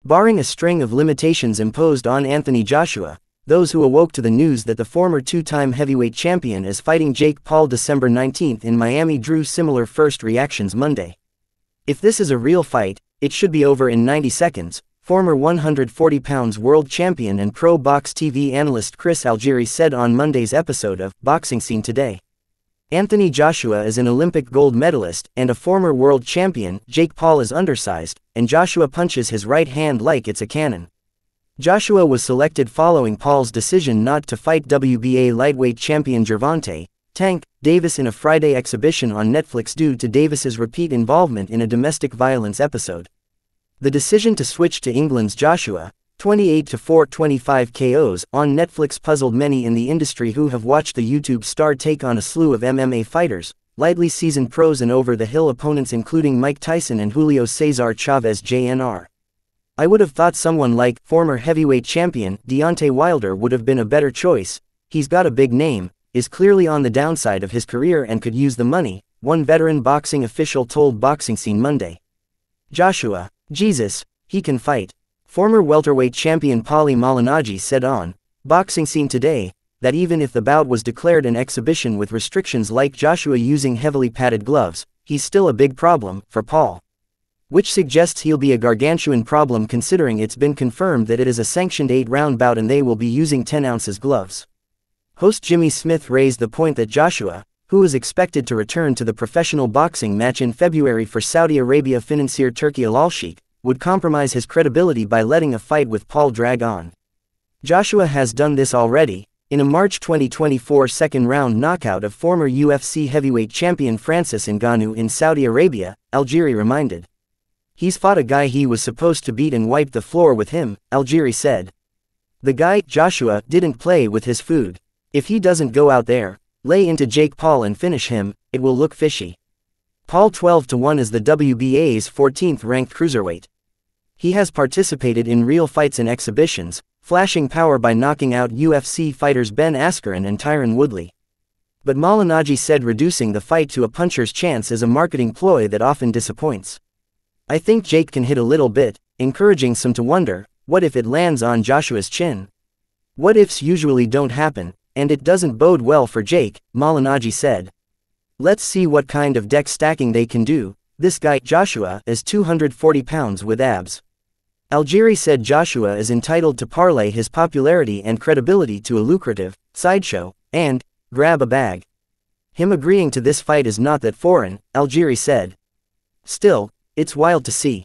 Barring a string of limitations imposed on Anthony Joshua, those who awoke to the news that the former two-time heavyweight champion is fighting Jake Paul December 19 in Miami drew similar first reactions Monday. If this is a real fight, it should be over in 90 seconds, former 140 pounds world champion and ProBoxTV analyst Chris Algieri said on Monday's episode of BoxingScene Today. Anthony Joshua is an Olympic gold medalist and a former world champion. Jake Paul is undersized, and Joshua punches his right hand like it's a cannon. Joshua was selected following Paul's decision not to fight WBA lightweight champion Gervonta Tank Davis in a Friday exhibition on Netflix due to Davis's repeat involvement in a domestic violence episode. The decision to switch to England's Joshua, 28-4 25 KOs, on Netflix puzzled many in the industry who have watched the YouTube star take on a slew of MMA fighters, lightly seasoned pros and over-the-hill opponents including Mike Tyson and Julio Cesar Chavez Jr. I would have thought someone like former heavyweight champion Deontay Wilder would have been a better choice. He's got a big name, is clearly on the downside of his career and could use the money, one veteran boxing official told BoxingScene Monday. Joshua, Jesus, he can fight. Former welterweight champion Paulie Malignaggi said on BoxingScene Today that even if the bout was declared an exhibition with restrictions like Joshua using heavily padded gloves, he's still a big problem for Paul. Which suggests he'll be a gargantuan problem considering it's been confirmed that it is a sanctioned 8-round bout and they will be using 10 ounces gloves. Host Jimmy Smith raised the point that Joshua, who is expected to return to the professional boxing match in February for Saudi Arabia financier Turki Al-Sheikh, would compromise his credibility by letting a fight with Paul drag on. Joshua has done this already, in a March 2024 second-round knockout of former UFC heavyweight champion Francis Ngannou in Saudi Arabia, Algieri reminded. He's fought a guy he was supposed to beat and wiped the floor with him, Algieri said. The guy, Joshua, didn't play with his food. If he doesn't go out there, lay into Jake Paul and finish him, it will look fishy. Paul 12-1 is the WBA's 14th-ranked cruiserweight. He has participated in real fights and exhibitions, flashing power by knocking out UFC fighters Ben Askren and Tyron Woodley. But Malignaggi said reducing the fight to a puncher's chance is a marketing ploy that often disappoints. I think Jake can hit a little bit, encouraging some to wonder, what if it lands on Joshua's chin? What ifs usually don't happen, and it doesn't bode well for Jake, Malignaggi said. Let's see what kind of deck stacking they can do. This guy, Joshua, is 240 pounds with abs. Algieri said Joshua is entitled to parlay his popularity and credibility to a lucrative sideshow and grab a bag. Him agreeing to this fight is not that foreign, Algieri said. Still, it's wild to see.